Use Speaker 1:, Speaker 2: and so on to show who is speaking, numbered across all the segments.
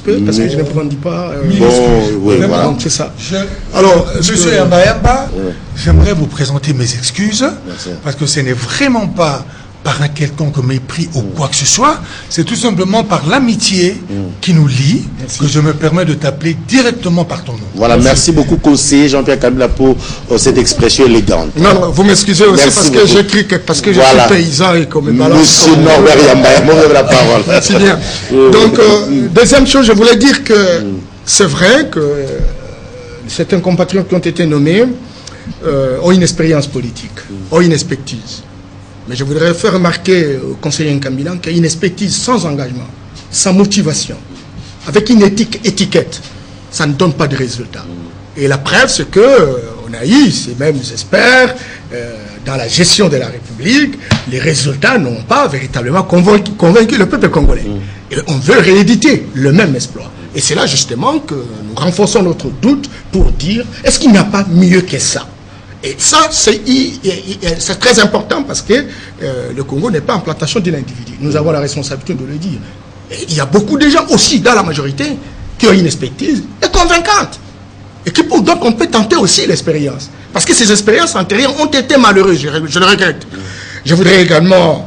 Speaker 1: peu, parce que je ne brandis pas.
Speaker 2: Voilà.
Speaker 1: Donc c'est ça.
Speaker 3: Alors, monsieur Yamba, j'aimerais vous présenter mes excuses, parce que ce n'est vraiment pas par un quelconque mépris ou quoi que ce soit, c'est tout simplement par l'amitié qui nous lie que je me permets de t'appeler directement par ton nom.
Speaker 2: Voilà, merci beaucoup, conseiller Jean-Pierre Kabila, pour cette expression élégante.
Speaker 1: Non, vous m'excusez aussi parce que j'écris, parce que je suis paysan et comme
Speaker 2: Monsieur Norbert Yamba, vous la parole.
Speaker 1: Merci bien. Donc, deuxième chose, je voulais dire que c'est vrai que certains compatriotes qui ont été nommés ont une expérience politique, ont une expertise. Mais je voudrais faire remarquer au conseiller Nkambila qu'il y a une expertise sans engagement, sans motivation, avec une étiquette. Ça ne donne pas de résultat. Et la preuve, c'est qu'on a eu ces mêmes experts dans la gestion de la République. Les résultats n'ont pas véritablement convaincu le peuple congolais. Et on veut rééditer le même exploit. Et c'est là justement que nous renforçons notre doute pour dire, est-ce qu'il n'y a pas mieux que ça? Et ça, c'est très important parce que le Congo n'est pas en plantation d'un individu. Nous avons la responsabilité de le dire. Et il y a beaucoup de gens aussi, dans la majorité, qui ont une expertise et convaincante. Et qui pour d'autres, on peut tenter aussi l'expérience. Parce que ces expériences antérieures ont été malheureuses, je le regrette. Je voudrais également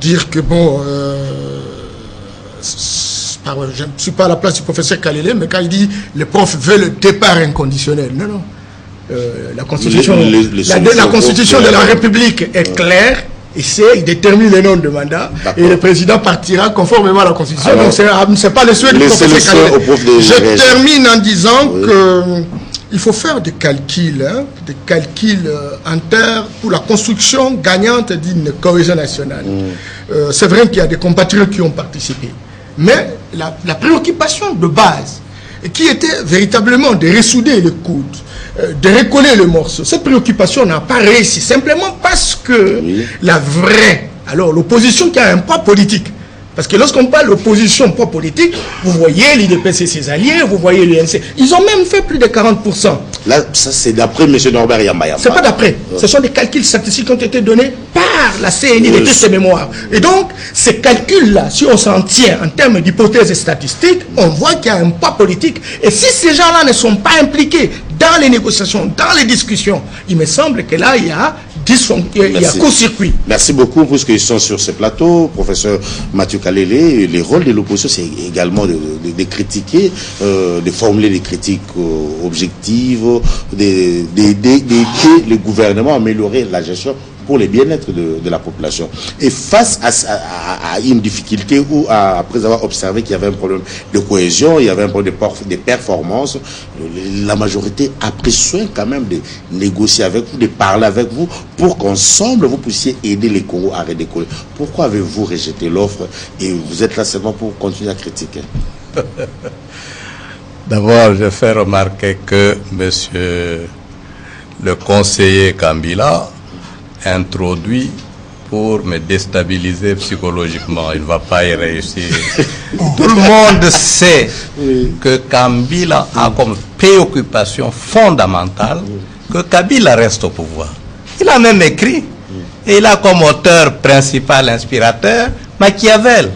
Speaker 1: dire que, bon, je ne suis pas à la place du professeur Kalele, mais quand il dit les profs veulent le départ inconditionnel, non. La constitution, la constitution de la République est claire, et il détermine le nombre de mandats, et le président partira conformément à la constitution. Alors, donc c'est pas le souhait du professeur Kalele. Je termine en disant qu'il faut faire des calculs en terre pour la construction gagnante d'une cohésion nationale. C'est vrai qu'il y a des compatriotes qui ont participé. Mais la préoccupation de base, qui était véritablement de ressouder le coude, de recoller le morceau, cette préoccupation n'a pas réussi, simplement parce que alors l'opposition qui a un poids politique, parce que lorsqu'on parle d'opposition poids politique, vous voyez l'IDPS et ses alliés, vous voyez l'UNC, ils ont même fait plus de 40%.
Speaker 2: Là, ça c'est d'après M. Norbert Yamba.
Speaker 1: C'est pas d'après, ce sont des calculs statistiques qui ont été donnés par la CNI de toutes ces mémoires. Et donc, ces calculs-là, si on s'en tient en termes d'hypothèses statistiques, on voit qu'il y a un poids politique. Et si ces gens-là ne sont pas impliqués dans les négociations, dans les discussions, il me semble que là, il y a court-circuit.
Speaker 2: Merci beaucoup pour ce qu'ils sont sur ce plateau. Professeur Mathieu Kalele, le rôle de l'opposition, c'est également de critiquer, de formuler des critiques objectives, d'aider le gouvernement à améliorer la gestion pour le bien-être de la population. Et face à une difficulté ou après avoir observé qu'il y avait un problème de cohésion, il y avait un problème de performance, la majorité a pris soin quand même de négocier avec vous, de parler avec vous, pour qu'ensemble vous puissiez aider les Congos à redécoller. Pourquoi avez-vous rejeté l'offre et vous êtes là seulement pour continuer à critiquer?
Speaker 4: D'abord, je fais remarquer que monsieur le conseiller Kabila introduit pour me déstabiliser psychologiquement. Il ne va pas y réussir. Tout le monde sait que Kabila a comme préoccupation fondamentale que Kabila reste au pouvoir. Il a même écrit, et il a comme auteur principal, inspirateur, Machiavel.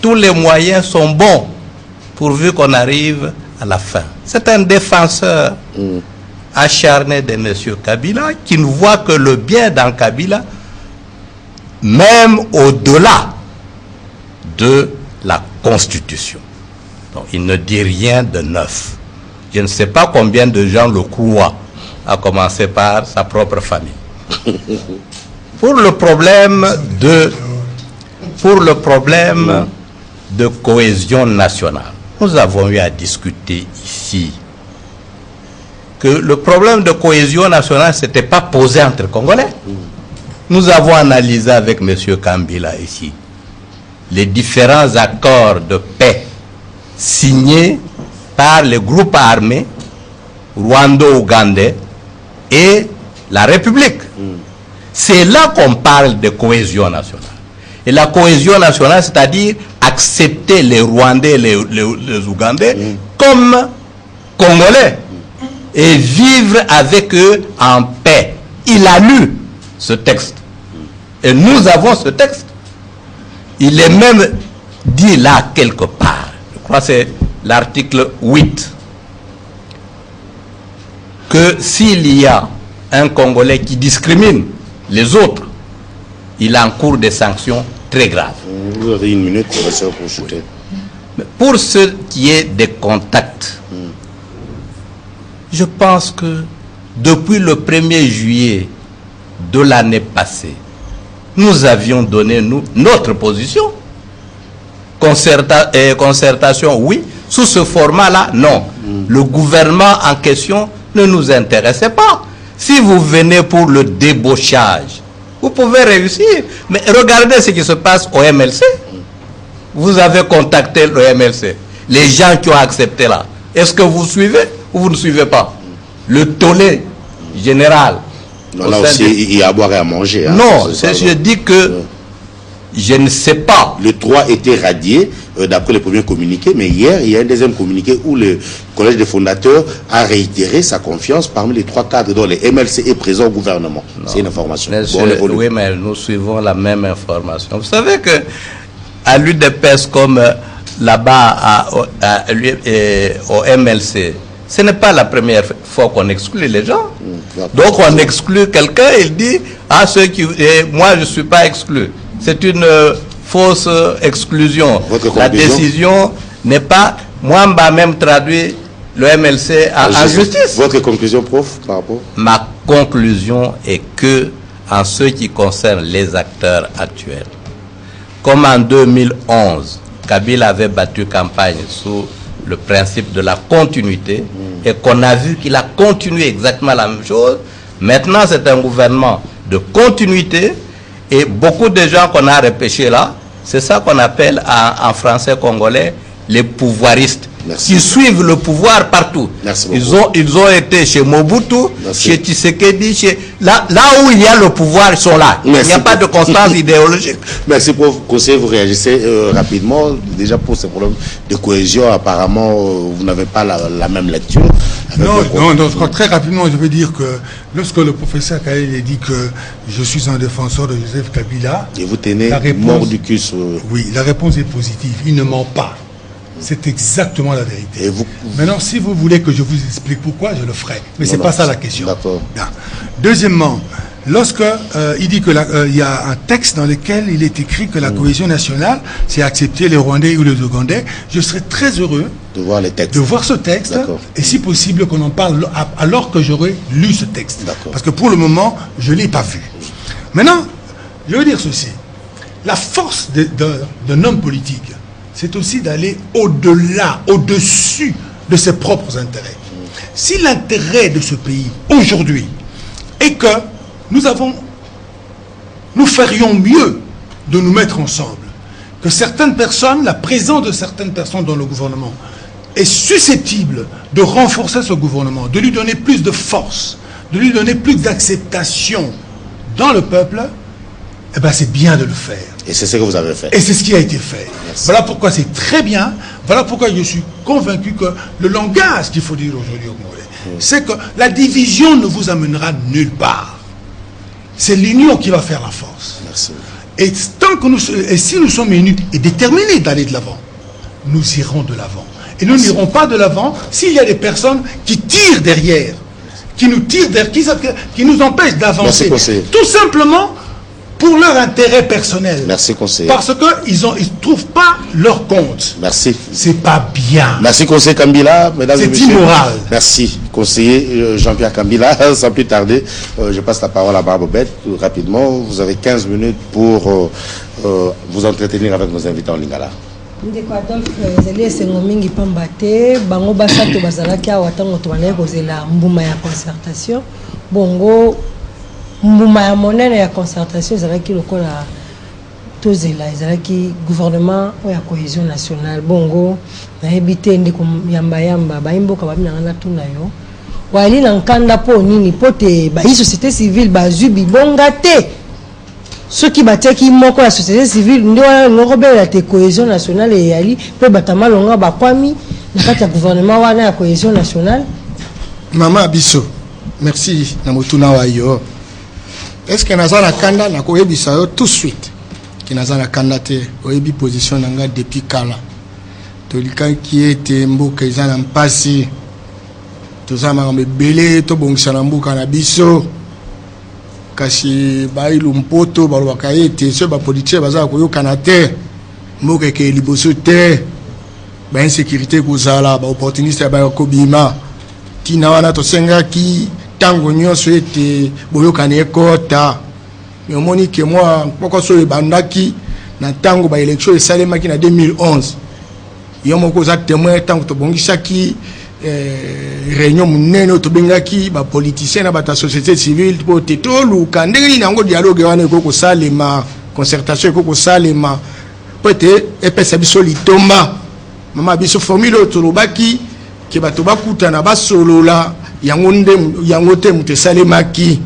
Speaker 4: Tous les moyens sont bons pourvu qu'on arrive à la fin. C'est un défenseur acharné de M. Kabila qui ne voit que le bien dans Kabila, même au-delà de la Constitution. Donc, il ne dit rien de neuf. Je ne sais pas combien de gens le croient, à commencer par sa propre famille. Pour le problème de cohésion nationale, nous avons eu à discuter ici que le problème de cohésion nationale ne s'était pas posé entre Congolais. Nous avons analysé avec M. Kabila ici les différents accords de paix signés par les groupes armés rwando-ougandais et la République. C'est là qu'on parle de cohésion nationale. Et la cohésion nationale, c'est-à-dire accepter les Rwandais et les Ougandais comme Congolais et vivre avec eux en paix. Il a lu ce texte. Et nous avons ce texte. Il est même dit là quelque part, je crois que c'est l'article 8, que s'il y a un Congolais qui discrimine les autres, il encourt des sanctions très graves.
Speaker 2: Vous avez une minute, professeur, pour shooter.
Speaker 4: Mais pour ce qui est des contacts, je pense que depuis le 1er juillet de l'année passée, nous avions donné notre position. Concertation, oui. Sous ce format-là, non. Le gouvernement en question ne nous intéressait pas. Si vous venez pour le débauchage, vous pouvez réussir. Mais regardez ce qui se passe au MLC. Vous avez contacté le MLC. Les gens qui ont accepté là. Est-ce que vous suivez ou vous ne suivez pas? Le tollé général.
Speaker 2: Non, là aussi, il y a à boire et à manger. Hein,
Speaker 4: non, je dis que je ne sais pas.
Speaker 2: Le 3 était radié d'après les premiers communiqués, mais hier, il y a un deuxième communiqué où le collège des fondateurs a réitéré sa confiance parmi les 3 cadres dont les MLC est présent au gouvernement. C'est une information.
Speaker 4: Oui, mais nous suivons la même information. Vous savez que à l'UDPS comme là-bas au MLC, ce n'est pas la première fois qu'on exclut les gens. Donc on exclut quelqu'un, il dit à ceux qui... moi je ne suis pas exclu. C'est une fausse exclusion. La décision n'est pas... Moi, on va même traduire le MLC en justice.
Speaker 2: Votre conclusion, prof, par rapport?
Speaker 4: Ma conclusion est que, en ce qui concerne les acteurs actuels, comme en 2011, Kabila avait battu campagne sous le principe de la continuité et qu'on a vu qu'il a continué exactement la même chose. Maintenant, c'est un gouvernement de continuité et beaucoup de gens qu'on a repêchés là, c'est ça qu'on appelle en français congolais les pouvoiristes.
Speaker 2: Merci.
Speaker 4: Qui suivent le pouvoir partout. Ils ont été chez Mobutu, chez Tshisekedi, là où il y a le pouvoir, ils sont là. Il n'y a pas de constance idéologique.
Speaker 2: Merci, prof. Conseiller, vous réagissez rapidement. Déjà pour ces problèmes de cohésion, apparemment, vous n'avez pas la même lecture.
Speaker 3: Non, je crois très rapidement, je veux dire que lorsque le professeur Kaélé dit que je suis un défenseur de Joseph Kabila...
Speaker 2: Et vous tenez mort du cul sur...
Speaker 3: Oui, la réponse est positive. Il ne ment pas. C'est exactement la vérité.
Speaker 2: Et vous...
Speaker 3: Maintenant, si vous voulez que je vous explique pourquoi, je le ferai. Mais ce n'est pas ça la question.
Speaker 2: D'accord.
Speaker 3: Deuxièmement, lorsque il dit qu'il y a un texte dans lequel il est écrit que la cohésion nationale, c'est accepter les Rwandais ou les Ougandais, je serais très heureux
Speaker 2: de voir les textes.
Speaker 3: De voir ce texte, et si possible qu'on en parle alors que j'aurai lu ce texte. Parce que pour le moment, je ne l'ai pas vu. Maintenant, je veux dire ceci. La force d'un homme politique, c'est aussi d'aller au-delà, au-dessus de ses propres intérêts. Si l'intérêt de ce pays, aujourd'hui, est que nous ferions mieux de nous mettre ensemble, que certaines personnes, la présence de certaines personnes dans le gouvernement est susceptible de renforcer ce gouvernement, de lui donner plus de force, de lui donner plus d'acceptation dans le peuple, eh ben c'est bien de le faire.
Speaker 2: Et c'est ce que vous avez fait.
Speaker 3: Et c'est ce qui a été fait. Merci. Voilà pourquoi c'est très bien. Voilà pourquoi je suis convaincu que le langage qu'il faut dire aujourd'hui au Congolais, c'est que la division ne vous amènera nulle part. C'est l'union qui va faire la force.
Speaker 2: Merci.
Speaker 3: Et si nous sommes unis et déterminés d'aller de l'avant, nous irons de l'avant. Et nous n'irons pas de l'avant s'il y a des personnes qui tirent derrière, qui nous tirent derrière, qui nous empêchent d'avancer. Tout simplement pour leur intérêt personnel.
Speaker 2: Merci, conseiller.
Speaker 3: Parce qu'ils ne trouvent pas leur compte.
Speaker 2: Merci.
Speaker 3: C'est pas bien.
Speaker 2: Merci, conseiller Kambila. Mesdames et messieurs.
Speaker 3: C'est immoral.
Speaker 2: Merci, conseiller Jean-Pierre Kambila. Sans plus tarder, je passe la parole à Barbobette. Rapidement, vous avez 15 minutes pour vous entretenir avec nos invités en Lingala.
Speaker 5: Ndeko Adolphe ezali esengo mingi pamba te bango basato bazalaki awa ntango tobandaki kozela mbuma ya concertation bongo mbuma ya monene ya concertation ezalaki lokola tozela ezalaki gouvernement oya cohésion nationale bongo nayebi te ndeko yamba bayimboka babinanga tuna yo wali na nkanda po nini po te ba société civile bazwi bibonga te ceux qui bataki moko la société civile ndio ngobela te cohésion nationale et yali pe batama longa bakwami na kati ya gouvernement wana ya cohésion nationale.
Speaker 1: Mama Abisso, merci na motuna wa yo. Est-ce que nazala kanda na koyebisa yo tout de suite qui n'a pas candidaté au début position nanga depuis kala to lika qui était mboka izana mpasi to zama me belé to bongisa na mboka na biso kasi ba ilumpoto ba lobaka ete so ba politique baza ko yokana te mboka ke liboso te ba insécurité kozala ba opportuniste ba ko bima tina wana to senga ki tango nyonso ete boyokana ekota mais omoni ke moi poko so ebandaki na tango ba élection esalemaki na 2011 yo moko za témoin tango to bongisaki réunion munene to bengaki ba politicien na ba société civile po teto luka ndenge nango dialogue wana ko salema concertation ko salema peut-être epesa biso litomba mama biso formule to lobaki ke bato bakutana basolola yango te mutu esalemaki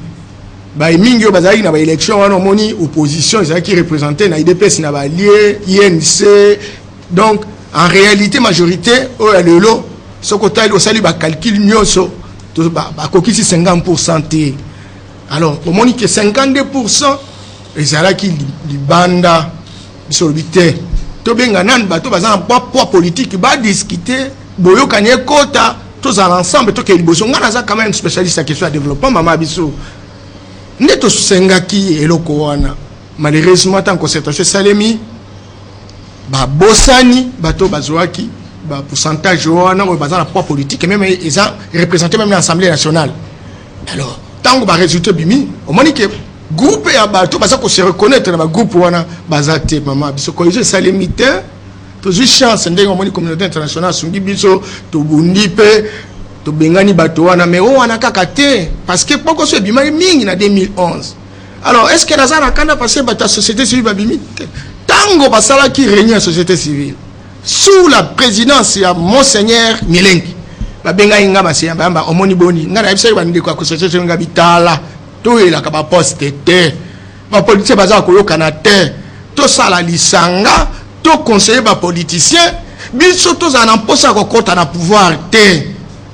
Speaker 1: mingi bazalaki na ba élection wana omoni opposition ezalaki représenté na IDPS na balie INC donc en réalité majorité oyo lelo soko tali osali ba calcul nyonso to bakokisi 50% te alors omoni ke 52% ezalaki libanda biso lobite to benga nan bato bazana poids politique ba discuter boyokani ekota tous ensemble to ke liboso ngana za quand même spécialiste à question de développement mama biso neto sengaki eloko wana malheureusement tant concertation salemi ba bosani bato bazwaki ba pourcentage wana o bazana poids politique même ils ont représenté même l'Assemblée nationale alors tango ba résultat bimi o moni que groupe ya bato baza ko se reconnaître na ba groupe wana bazate mama biso ko ils salemi te toujours chance ndenge o moni communauté internationale sungi biso to bundi pe to bengani bato wana mais o wana kaka te parce que poko so bima mingi na 2011 alors est-ce que nazana kana passer bata société civile babimi tango basala ki réunion société civile sous la présidence ya monseigneur Mielengi babenga inga masia bamba omoni boni ngana ebisa ba ndeko ko société civile ngabitala to ela ka ba poste te ba politique baza ko yokana te to sala lisanga to conseiller ba politicien biso to za na mposa ko kota na pouvoir te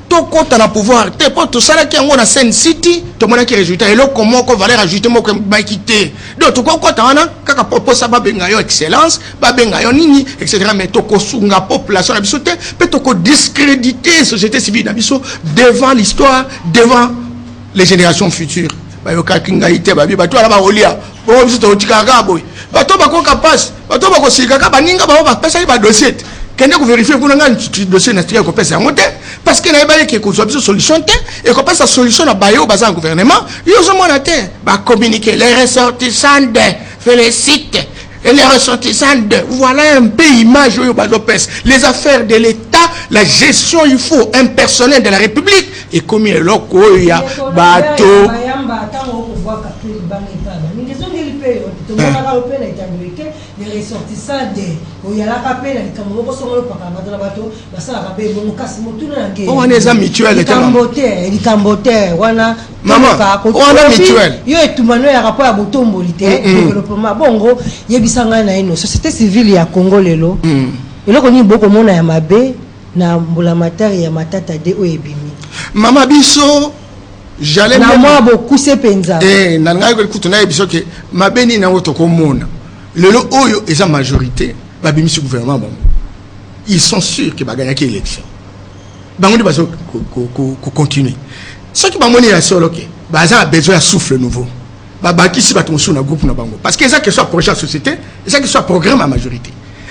Speaker 1: to kota na pouvoir te po to sala ki ngo na Sen City to mona ki résultat elo comment ko valeur ajoutée moko ba quitté donc to ko kota wana kaka proposa ba benga yo excellence ba benga yo nini etc mais to ko sunga population na biso te pe to ko discréditer société civile na biso devant l'histoire devant les générations futures ba yo ka kingaite ba bi ba to ala ba olia bo biso to tikaka boy ba to ba ko capable ba to ba ko sika ka ba ninga ba pesa ba dossier kende ko vérifier pour nga dossier na stika ko pesa ngote parce que na yeba ke ko zo solution te et ko pesa solution na bayo baza gouvernement yo zo mona te ba communiquer les ressortissants de félicite et les ressortissants de voilà un peu image yo bazo pesa les affaires de l'état la gestion il faut un personnel de la République et comme il loko ya bato
Speaker 5: les ressortissants de oyala kapela likambo ko songolo pakanga na bato basala kabe bon kasi motuna ngé
Speaker 1: on est mutuel
Speaker 5: likambote wana
Speaker 1: maman on est mutuel
Speaker 5: yo etumano ya rapport ya botomboli te développement bongo yebisanga na ino société civile ya Congo lelo eloko ni boko mona ya mabe na mbula matari ya matata de oyebimi
Speaker 1: mama biso j'allais
Speaker 5: na moi beaucoup se penza
Speaker 1: na ngai ko kutuna biso ke mabeni na woto ko mona lelo oyo eza majorité babimi sur gouvernement bon ils sont sûrs que ba gagner l'élection bango di baso ko continuer ce qui ba moni ya solo ke baza besoin de souffle nouveau ba bakisi ba tonso na groupe na bango parce que ça que soit projet société et ça que soit programme à majorité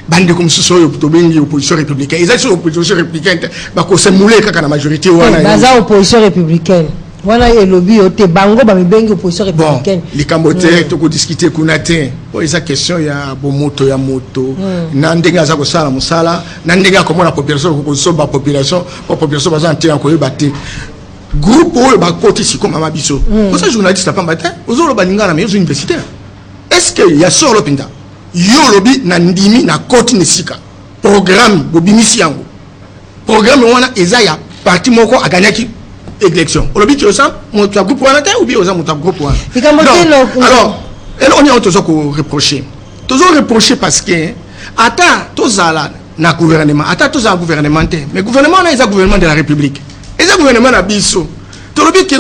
Speaker 1: bande comme ce soit to bengi opposition républicaine ils sont opposition républicaine ba ko se mouler kaka na majorité wana
Speaker 5: baza opposition républicaine voilà et lobby ote bango ba mibengi opposition républicaine
Speaker 1: les cambote to ko discuter kuna te po esa question ya bomoto ya moto na ndenga za ko sala musala na ndenga ko mona population ko so ba population baza ante ko yebate groupe oyo ba koti siko mama biso pour ça journaliste pa mbate ozolo baninga na meyo universitaire est-ce que ya solo pinda yo lobby na ndimi na koti nesika programme bobimisi yango programme wana eza ya parti moko aganyaki élection au lobby ça mon groupe wana te ou bien aux mon groupe wana alors on est toujours reprocher parce que ata tozala na gouvernement ata tozala gouvernementé mais gouvernement na eza gouvernement de la République eza gouvernement na biso to lobby que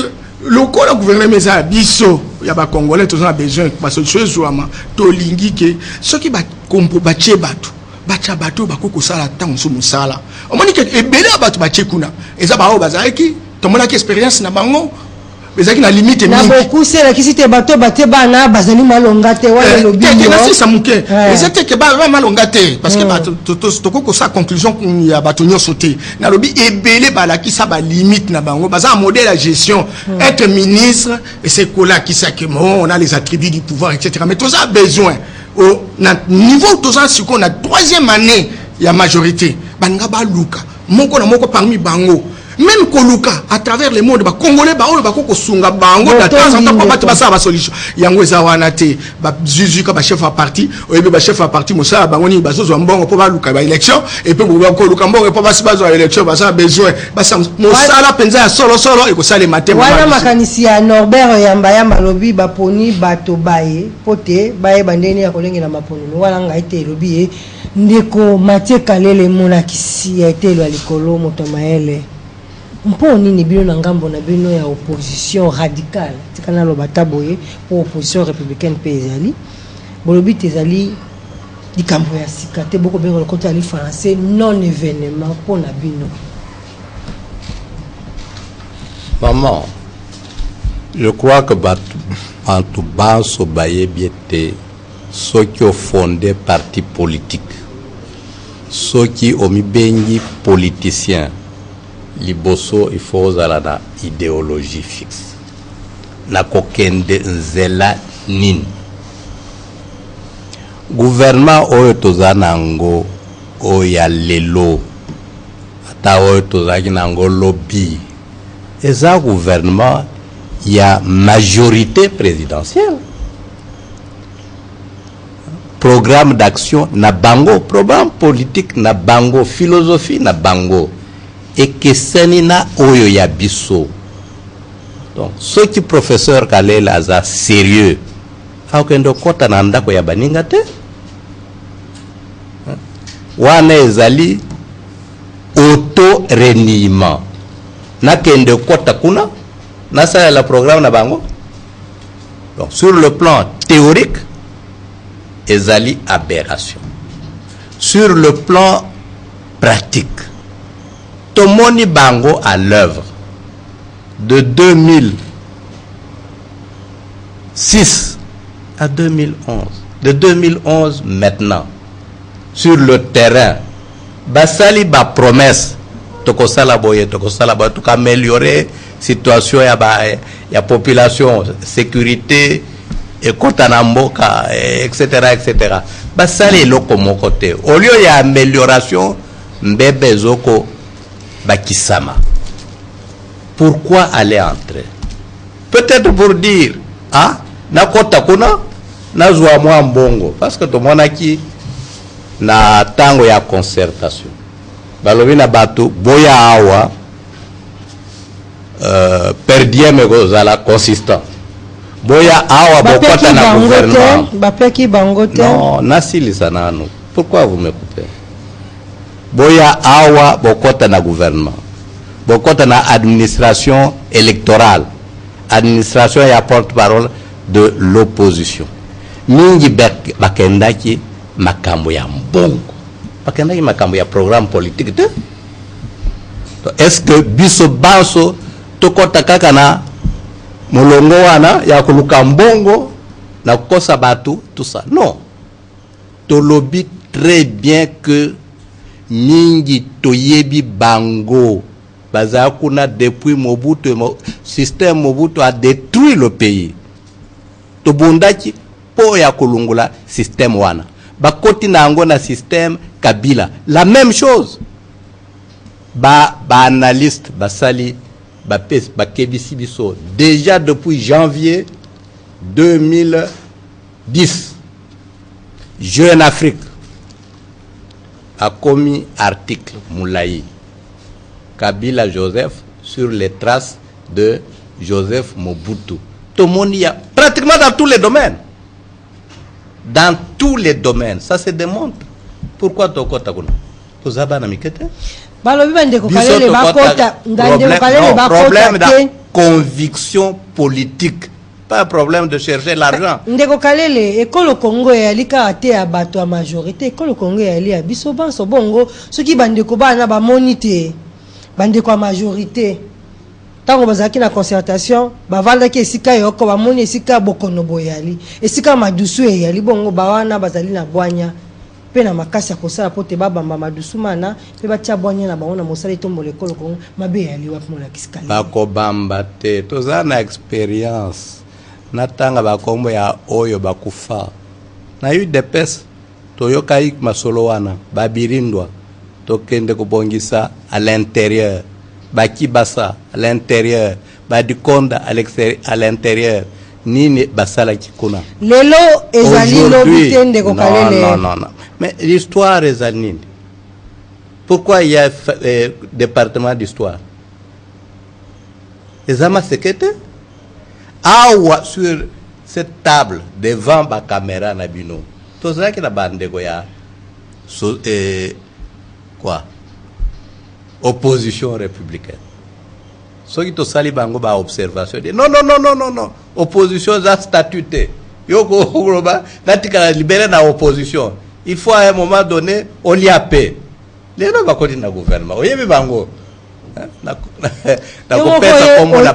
Speaker 1: le corps gouvernement eza biso il y a des Congolais qui ont besoin parce que ce soit to lingi que ceux qui compo bache batu bacha batu bakoko sala tango so musala o moni que ebele batu bache kuna eza ba o bazaki to mona ki expérience na bango ezaki na limite
Speaker 5: na beaucoup c'est la qui te bateau baté bana bazali malonga te wala lobi
Speaker 1: na c'est ça muke ezate ke ba malonga te parce que to ko sa conclusion ya bato nyo sauté na lobi ebele bala ki sa ba limite na bango baza modèle la gestion être ministre et c'est kola qui ça que on a les attributs du pouvoir etc. mais tout ça a besoin au niveau tout ça c'est qu'on a troisième année ya majorité banga ba luka moko na moko parmi bango même Koluka à travers le monde ba congolais ba on ba ko sunga bango da temps en temps pas ba ça ba solution yango ezawana te ba zuzu ka ba chef à parti oyebi ba chef à parti mosa bango ni ba zo mbongo po ba luka ba élection et puis ba Koluka mbongo po ba si ba zo élection ba ça besoin ba ça mosa la penza solo et ko ça les matin
Speaker 5: wana makanisi ya Norbert Yamba lobi ba poni bato baye pote baye bandeni ya kolenge na maponi wana ngai te lobi ndeko Mathieu Kalele mona kisi ya te lo alikolo moto maele mpo nini bino na ngambo na bino ya opposition radicale tikana lo bataboye pour opposition républicaine pezali bolobi tezali likambo ya sikate boko bengo le côté ali français non événement pour na bino
Speaker 4: maman je crois que en tout bas so baye biete ceux qui ont fondé parti politique ceux qui ont mis bengi politiciens liboso il faut zalana idéologie fixe na kokende nzela nini gouvernement oyo tozanango oya lelo ata oyo tozaki nango lobby eza gouvernement ya majorité présidentielle programme d'action na bango programme politique na bango philosophie na bango et que senina oyo ya biso donc ceux qui professeur Kalele aza sérieux akendo kota na ndako ya baninga te wana ezali auto reniement na kende kota kuna na ça la programme na bango donc sur le plan théorique ezali aberration sur le plan pratique Tomoni bango à l'œuvre de 2006 à 2011. De 2011 maintenant, sur le terrain, basali ba promesse, tokosala boye, tout améliorer situation ya population, sécurité, et kotanamboka, etc., etc. Basali loko mokote. Au lieu ya amélioration, mbebe zoko Bakisama. Pourquoi aller entrer? Peut-être pour dire, ah, na kota kuna, na zwa mwa mbongo. Parce que tout le monde a qui na tango ya concertation. Balobi na batu, boya awa, perdiem kozala consistant. Boya awa, bokota na gouvernement.
Speaker 5: Bapeki bangote.
Speaker 4: Non, nasili sanano. Pourquoi vous me coupez? Boya awa bokota na gouvernement bokota na administration électorale administration ya porte-parole de l'opposition mingi bakendaki makambo ya mbongo bakendaki makambo ya programme politique te est-ce que biso baso tokota kaka na molongo wana ya kuluka mbongo na kosa batu tout ça non tolobi très bien que mingi toyebi bango bazakuna depuis Mobutu système Mobutu a détruit le pays tobundaki po ya kulungula système wana bakoti nango na système Kabila la même chose ba analyste basali ba kebisi biso déjà depuis janvier 2010 Jeune Afrique a commis article Moulaï Kabila Joseph sur les traces de Joseph Mobutu. Tout le monde y a pratiquement dans tous les domaines. Dans tous les domaines, ça se démontre. Pourquoi Tokota Kuna? Tozaba mikete?
Speaker 5: Problème
Speaker 4: de conviction politique. pas un problème de chercher l'argent.
Speaker 5: Ndeko Kalele, école Congo et alika ate à bateau à majorité, école Congo et ali à bisoban so bongo, ceux qui bandeko bana ba monité, bandeko à majorité. Tant que bazaki na concertation, ba vanda ki esika yoko ba moni esika bokono boyali, esika madusu yali bongo ba wana bazali na bwanya. Pe na makasi ya kosala pote baba madusu mana, pe batia bwanya na baona mosali tombo l'école Congo, mabe yali wapi mo la kiskali.
Speaker 4: Bako bamba te, toza na expérience. Natanga bakombo ya oyo bakufa na yu depes toyoka ik masolo wana babirindwa tokende kubongisa à l'intérieur bakibasa à l'intérieur badikonda à l'intérieur nini basala kikuna
Speaker 5: lelo ezali lobi tende ko kalele
Speaker 4: non mais l'histoire ezali nini pourquoi il y a département d'histoire ezama sekete awa sur cette table devant ma caméra nabino tout ça qui la bande ya quoi opposition républicaine ce qui to sali bango ba observation non opposition za statute yoko globa natika libérer na opposition il faut à un moment donné on y a paix les no ba ko na gouvernement oyebi bango na kopesa kombo na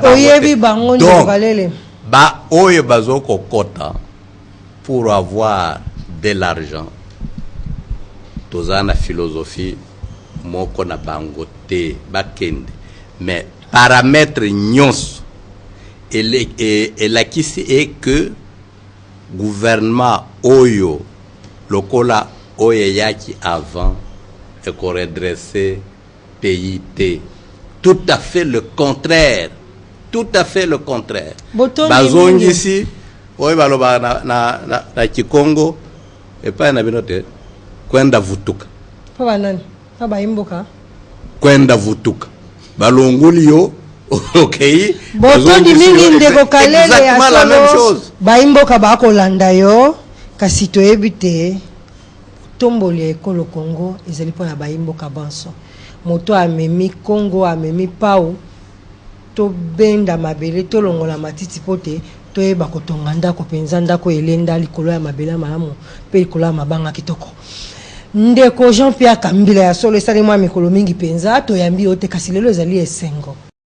Speaker 4: bango donc ba oyo bazoko kota pour avoir de l'argent tozana philosophie moko na bango te bakende mais paramètre nyons et la kisi est que gouvernement oyo lokola oyo yaki avant et qu'on redresser pays te tout à fait le contraire. Tout à fait le contraire. Bazongi ici, oye baloba na Kikongo, et pas na binote, kwenda vutuka.
Speaker 5: Papa nani? Papa imboka.
Speaker 4: Kwenda vutuka. Balongoli yo, ok.
Speaker 5: Botondi mingi ndeko kalele ya
Speaker 4: la même chose.
Speaker 5: Ba imboka ba ko landa yo, kasi to ebite. Tomboli ekolo Congo, ezali pona ba imboka banso. Moto amemi Congo amemi pau to benda mabele to longola matiti pote to eba kotonga ndako penza ndako elenda likolo ya mabele malamu pe likolo ya mabanga kitoko ndeko Jean Pierre Kambila ya solo esali mwa mikolo mingi penza to yambi ote kasi lelo ezali esengo